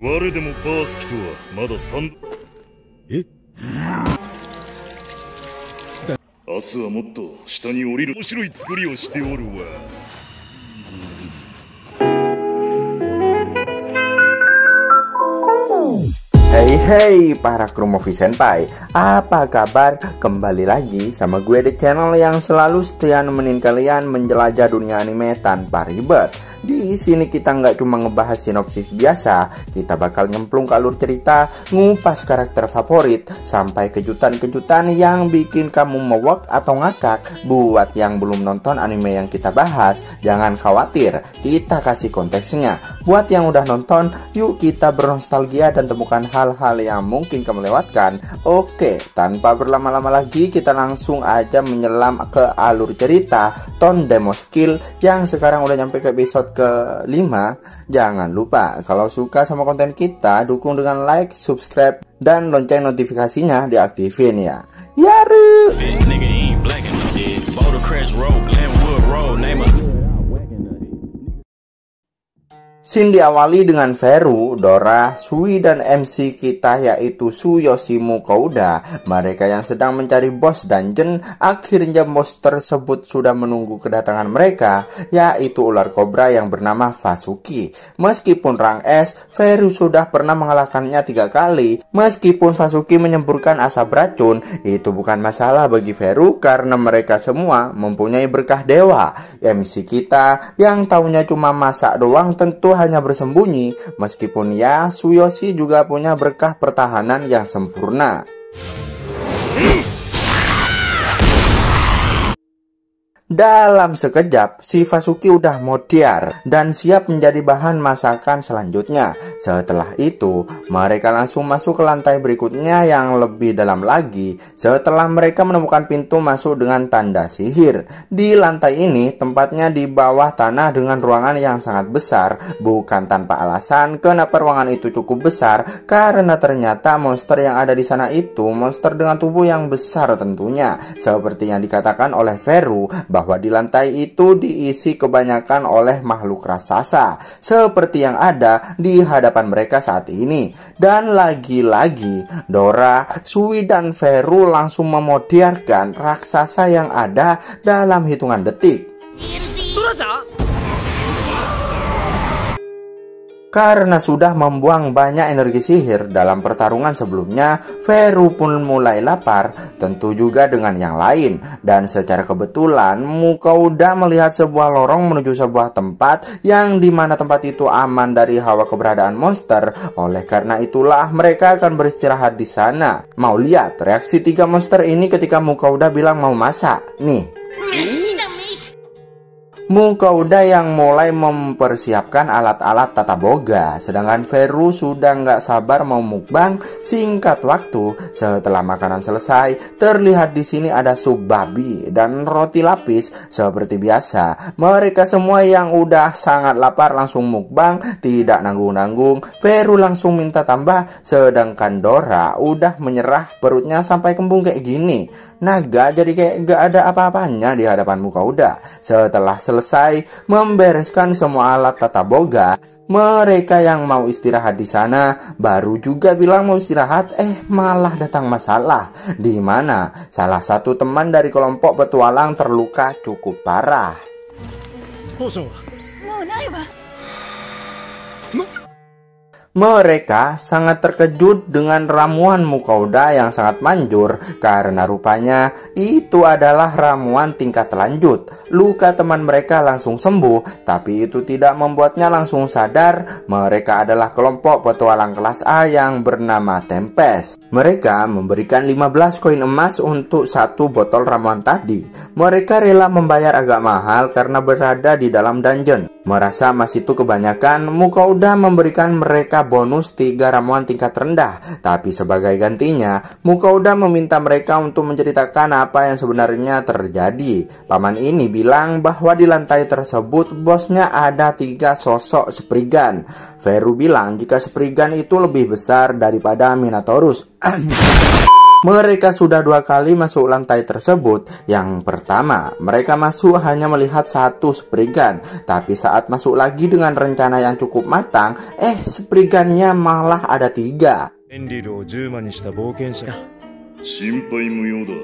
我でもバースキとはまだ3え明日はもっと下に降りる面白い作りをしておるわ。Hey para kru Movie Senpai, apa kabar? Kembali lagi sama gue di channel yang selalu setia nemenin kalian menjelajah dunia anime tanpa ribet. Di sini kita nggak cuma ngebahas sinopsis biasa, kita bakal nyemplung ke alur cerita, ngupas karakter favorit, sampai kejutan-kejutan yang bikin kamu mewek atau ngakak. Buat yang belum nonton anime yang kita bahas, jangan khawatir, kita kasih konteksnya. Buat yang udah nonton, yuk kita bernostalgia dan temukan hal-hal yang mungkin kamu lewatkan. Oke, tanpa berlama-lama lagi, kita langsung aja menyelam ke alur cerita Ton Demo Skill yang sekarang udah nyampe ke episode ke-5. Jangan lupa kalau suka sama konten kita, dukung dengan like, subscribe, dan lonceng notifikasinya diaktifin ya. Yaru. Scene diawali dengan Veru, Dora, Sui, dan MC kita yaitu Tsuyoshi Mukouda. Mereka yang sedang mencari bos dungeon. Akhirnya bos tersebut sudah menunggu kedatangan mereka, yaitu ular kobra yang bernama Fasuki. Meskipun rang S, Veru sudah pernah mengalahkannya 3 kali. Meskipun Fasuki menyemburkan asap racun, itu bukan masalah bagi Veru karena mereka semua mempunyai berkah dewa. MC kita yang taunya cuma masak doang tentu hanya bersembunyi, meskipun ya Tsuyoshi juga punya berkah pertahanan yang sempurna. Dalam sekejap, si Fasuki udah modiar dan siap menjadi bahan masakan selanjutnya. Setelah itu, mereka langsung masuk ke lantai berikutnya yang lebih dalam lagi. Setelah mereka menemukan pintu masuk dengan tanda sihir. Di lantai ini, tempatnya di bawah tanah dengan ruangan yang sangat besar. Bukan tanpa alasan kenapa ruangan itu cukup besar, karena ternyata monster yang ada di sana itu monster dengan tubuh yang besar tentunya. Seperti yang dikatakan oleh Veru, bahwa di lantai itu diisi kebanyakan oleh makhluk raksasa seperti yang ada di hadapan mereka saat ini. Dan lagi-lagi Dora, Sui, dan Veru langsung memodiarkan raksasa yang ada dalam hitungan detik. Karena sudah membuang banyak energi sihir dalam pertarungan sebelumnya, Veru pun mulai lapar, tentu juga dengan yang lain. Dan secara kebetulan, Mukouda melihat sebuah lorong menuju sebuah tempat yang dimana tempat itu aman dari hawa keberadaan monster. Oleh karena itulah mereka akan beristirahat di sana. Mau lihat reaksi 3 monster ini ketika Mukouda bilang mau masak? Nih. Mukouda yang mulai mempersiapkan alat-alat tata boga, sedangkan Veru sudah nggak sabar mau mukbang. Singkat waktu, setelah makanan selesai, terlihat di sini ada sup babi dan roti lapis seperti biasa. Mereka semua yang udah sangat lapar langsung mukbang, tidak nanggung-nanggung. Veru langsung minta tambah, sedangkan Dora udah menyerah, perutnya sampai kembung kayak gini. Naga jadi kayak gak ada apa-apanya di hadapan Mukouda. Setelah selesai membereskan semua alat tata boga, mereka yang mau istirahat di sana baru juga bilang mau istirahat, malah datang masalah, di mana salah satu teman dari kelompok petualang terluka cukup parah. Mereka sangat terkejut dengan ramuan Mukouda yang sangat manjur, karena rupanya itu adalah ramuan tingkat lanjut. Luka teman mereka langsung sembuh, tapi itu tidak membuatnya langsung sadar mereka adalah kelompok petualang kelas A yang bernama Tempest. Mereka memberikan 15 koin emas untuk 1 botol ramuan tadi. Mereka rela membayar agak mahal karena berada di dalam dungeon. Merasa emas itu kebanyakan, Mukouda memberikan mereka bonus 3 ramuan tingkat rendah. Tapi sebagai gantinya, Mukouda meminta mereka untuk menceritakan apa yang sebenarnya terjadi. Paman ini bilang bahwa di lantai tersebut bosnya ada 3 sosok Spriggan. Veru bilang jika Spriggan itu lebih besar daripada Minotaurus. Mereka sudah 2 kali masuk lantai tersebut. Yang pertama, mereka masuk hanya melihat 1 spriggan. Tapi saat masuk lagi dengan rencana yang cukup matang, spriggannya malah ada 3. 心配無用だ。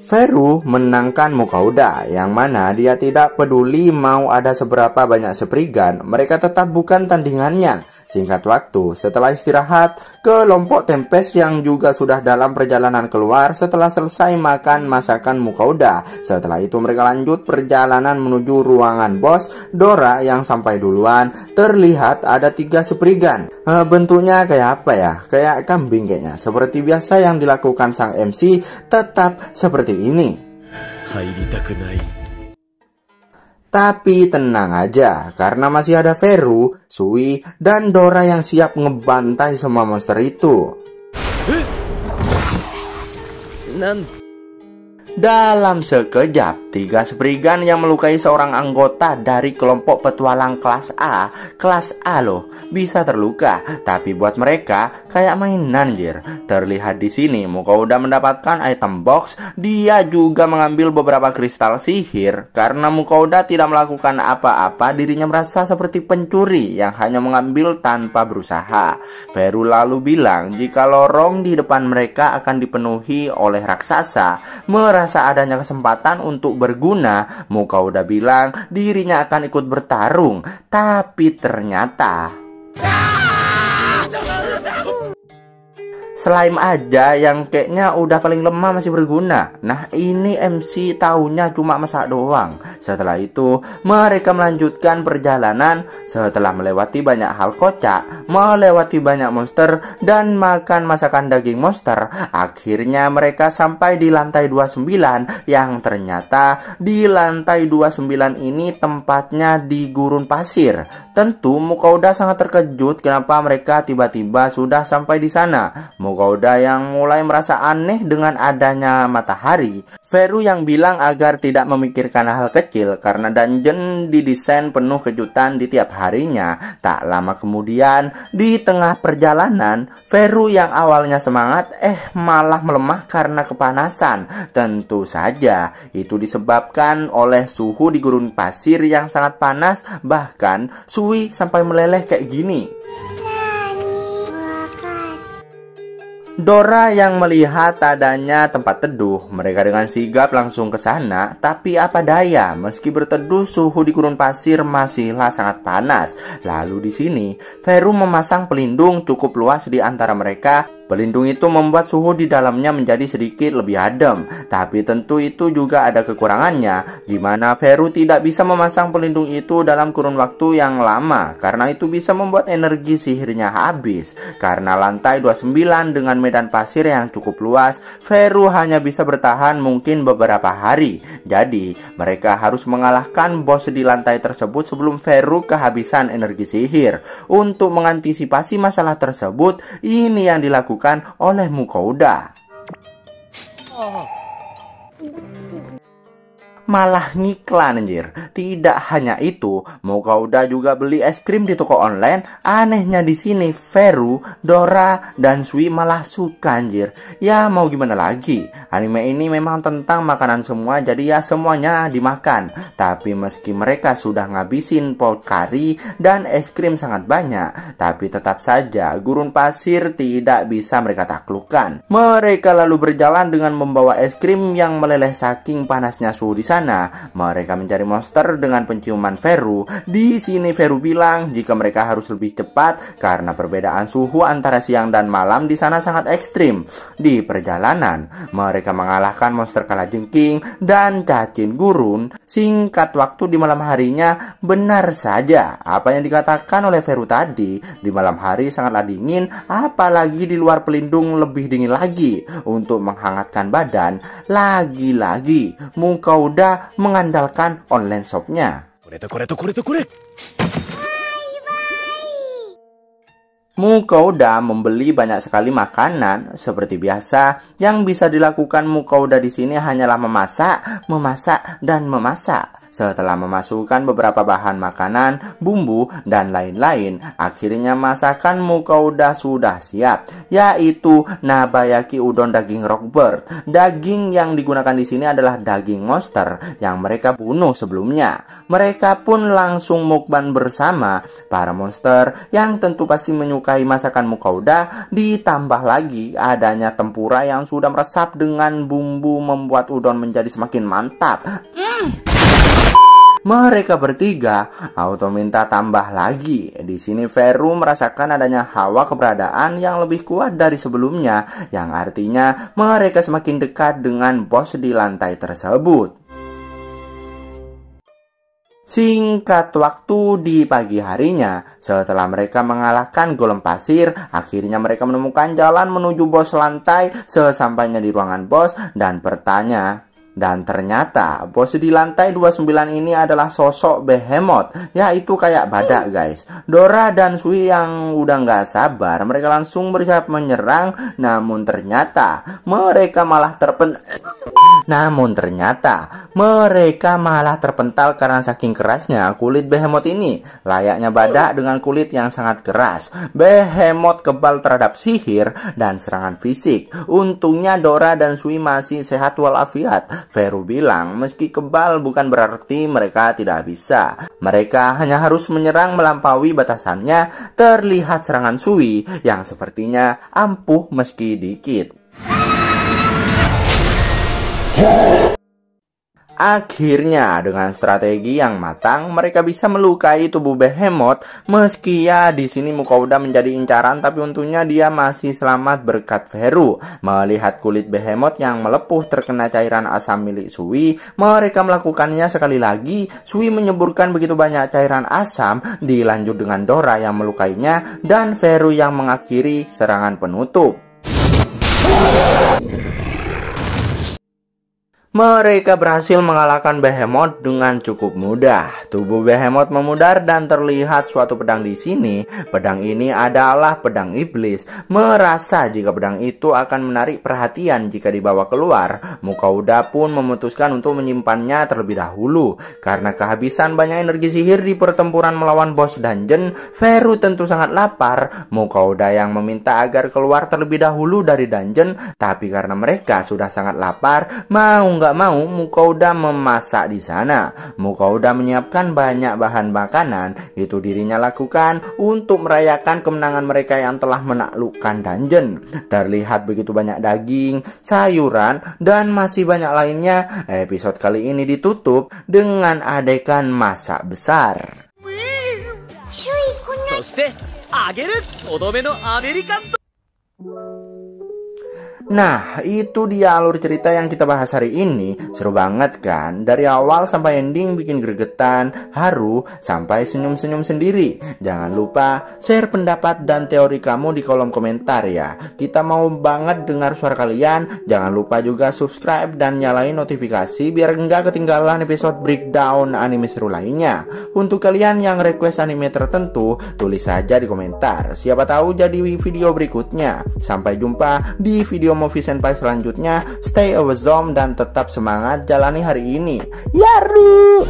Veru menangkan Mukauda, yang mana dia tidak peduli mau ada seberapa banyak spriggan, mereka tetap bukan tandingannya. Singkat waktu, setelah istirahat, kelompok Tempest yang juga sudah dalam perjalanan keluar setelah selesai makan masakan Mukauda. Setelah itu mereka lanjut perjalanan menuju ruangan bos. Dora yang sampai duluan, terlihat ada 3 spriggan. Bentuknya kayak apa ya? Kayak kambing kayaknya. Seperti biasa yang dilakukan sang MC, tetap seperti ini. Tapi tenang aja, karena masih ada Veru, Sui, dan Dora yang siap ngebantai semua monster itu. Dalam sekejap, 3 spriggan yang melukai seorang anggota dari kelompok petualang kelas A loh, bisa terluka. Tapi buat mereka kayak mainan anjir. Terlihat di sini Mukauda mendapatkan item box. Dia juga mengambil beberapa kristal sihir. Karena Mukauda tidak melakukan apa-apa, dirinya merasa seperti pencuri yang hanya mengambil tanpa berusaha. Veru lalu bilang jika lorong di depan mereka akan dipenuhi oleh raksasa. Merasa adanya kesempatan untuk berguna, Mukauda bilang dirinya akan ikut bertarung. Tapi ternyata slime aja yang kayaknya udah paling lemah masih berguna. Nah, ini MC taunya cuma masak doang. Setelah itu mereka melanjutkan perjalanan. Setelah melewati banyak hal kocak, melewati banyak monster, dan makan masakan daging monster, akhirnya mereka sampai di lantai 29. Yang ternyata di lantai 29 ini tempatnya di gurun pasir. Tentu Mukauda sangat terkejut kenapa mereka tiba-tiba sudah sampai di sana. Mukauda yang mulai merasa aneh dengan adanya matahari. Veru yang bilang agar tidak memikirkan hal kecil karena dungeon didesain penuh kejutan di tiap harinya. Tak lama kemudian, di tengah perjalanan, Veru yang awalnya semangat malah melemah karena kepanasan. Tentu saja itu disebabkan oleh suhu di gurun pasir yang sangat panas. Bahkan Sui sampai meleleh kayak gini. Dora yang melihat adanya tempat teduh, mereka dengan sigap langsung ke sana. Tapi apa daya, meski berteduh suhu di gurun pasir masihlah sangat panas. Lalu di sini, Veru memasang pelindung cukup luas di antara mereka. Pelindung itu membuat suhu di dalamnya menjadi sedikit lebih adem. Tapi tentu itu juga ada kekurangannya, di mana Veru tidak bisa memasang pelindung itu dalam kurun waktu yang lama, karena itu bisa membuat energi sihirnya habis. Karena lantai 29 dengan medan pasir yang cukup luas, Veru hanya bisa bertahan mungkin beberapa hari. Jadi mereka harus mengalahkan bos di lantai tersebut sebelum Veru kehabisan energi sihir. Untuk mengantisipasi masalah tersebut, ini yang dilakukan oleh Mukauda. Malah ngiklan anjir. Tidak hanya itu, Mukauda juga beli es krim di toko online. Anehnya di sini Veru, Dora, dan Sui malah suka anjir. Ya mau gimana lagi, anime ini memang tentang makanan semua, jadi ya semuanya dimakan. Tapi meski mereka sudah ngabisin pot kari dan es krim sangat banyak, tapi tetap saja gurun pasir tidak bisa mereka taklukkan. Mereka lalu berjalan dengan membawa es krim yang meleleh saking panasnya suhu di sana. Mereka mencari monster dengan penciuman Veru. Di sini Veru bilang jika mereka harus lebih cepat karena perbedaan suhu antara siang dan malam di sana sangat ekstrim. Di perjalanan, mereka mengalahkan monster kalajengking dan cacing gurun. Singkat waktu di malam harinya, benar saja apa yang dikatakan oleh Veru tadi. Di malam hari sangatlah dingin, apalagi di luar pelindung lebih dingin lagi. Untuk menghangatkan badan, lagi-lagi Mukauda mengandalkan online shopnya. Mukauda membeli banyak sekali makanan. Seperti biasa, yang bisa dilakukan Mukauda di sini hanyalah memasak, dan memasak. Setelah memasukkan beberapa bahan makanan, bumbu, dan lain-lain, akhirnya masakan Mukouda sudah siap, yaitu Nabayaki udon daging rockbird. Daging yang digunakan di sini adalah daging monster yang mereka bunuh sebelumnya. Mereka pun langsung mukbang bersama. Para monster yang tentu pasti menyukai masakan Mukouda, ditambah lagi adanya tempura yang sudah meresap dengan bumbu membuat udon menjadi semakin mantap. Mereka bertiga auto minta tambah lagi. Di sini Vero merasakan adanya hawa keberadaan yang lebih kuat dari sebelumnya, yang artinya mereka semakin dekat dengan bos di lantai tersebut. Singkat waktu di pagi harinya, setelah mereka mengalahkan golem pasir, akhirnya mereka menemukan jalan menuju bos lantai. Sesampainya di ruangan bos dan ternyata bos di lantai 29 ini adalah sosok Behemoth, yaitu kayak badak guys. Dora dan Sui yang udah nggak sabar, mereka langsung bersiap menyerang. Namun ternyata mereka malah terpental karena saking kerasnya kulit Behemoth ini. Layaknya badak dengan kulit yang sangat keras, Behemoth kebal terhadap sihir dan serangan fisik. Untungnya Dora dan Sui masih sehat walafiat. Vero bilang meski kebal bukan berarti mereka tidak bisa. Mereka hanya harus menyerang melampaui batasannya. Terlihat serangan Sui yang sepertinya ampuh meski dikit. Akhirnya dengan strategi yang matang mereka bisa melukai tubuh Behemoth. Meski ya di sini Mukouda menjadi incaran, tapi untungnya dia masih selamat berkat Vero. Melihat kulit Behemoth yang melepuh terkena cairan asam milik Sui, mereka melakukannya sekali lagi. Sui menyeburkan begitu banyak cairan asam, dilanjut dengan Dora yang melukainya dan Vero yang mengakhiri serangan penutup. Mereka berhasil mengalahkan Behemoth dengan cukup mudah. Tubuh Behemoth memudar dan terlihat suatu pedang di sini. Pedang ini adalah pedang iblis. Merasa jika pedang itu akan menarik perhatian jika dibawa keluar, Mukouda pun memutuskan untuk menyimpannya terlebih dahulu. Karena kehabisan banyak energi sihir di pertempuran melawan bos dungeon, Vero tentu sangat lapar. Mukouda yang meminta agar keluar terlebih dahulu dari dungeon, tapi karena mereka sudah sangat lapar, nggak mau Mukouda memasak di sana. Mukouda menyiapkan banyak bahan makanan. Itu dirinya lakukan untuk merayakan kemenangan mereka yang telah menaklukkan dungeon. Terlihat begitu banyak daging, sayuran, dan masih banyak lainnya. Episode kali ini ditutup dengan adegan masak besar. Nah, itu dia alur cerita yang kita bahas hari ini. Seru banget kan? Dari awal sampai ending bikin gregetan, haru, sampai senyum-senyum sendiri. Jangan lupa share pendapat dan teori kamu di kolom komentar ya. Kita mau banget dengar suara kalian. Jangan lupa juga subscribe dan nyalain notifikasi biar nggak ketinggalan episode breakdown anime seru lainnya. Untuk kalian yang request anime tertentu, tulis saja di komentar. Siapa tahu jadi video berikutnya. Sampai jumpa di video Movie Senpai selanjutnya. Stay awesome dan tetap semangat jalani hari ini. Yaru!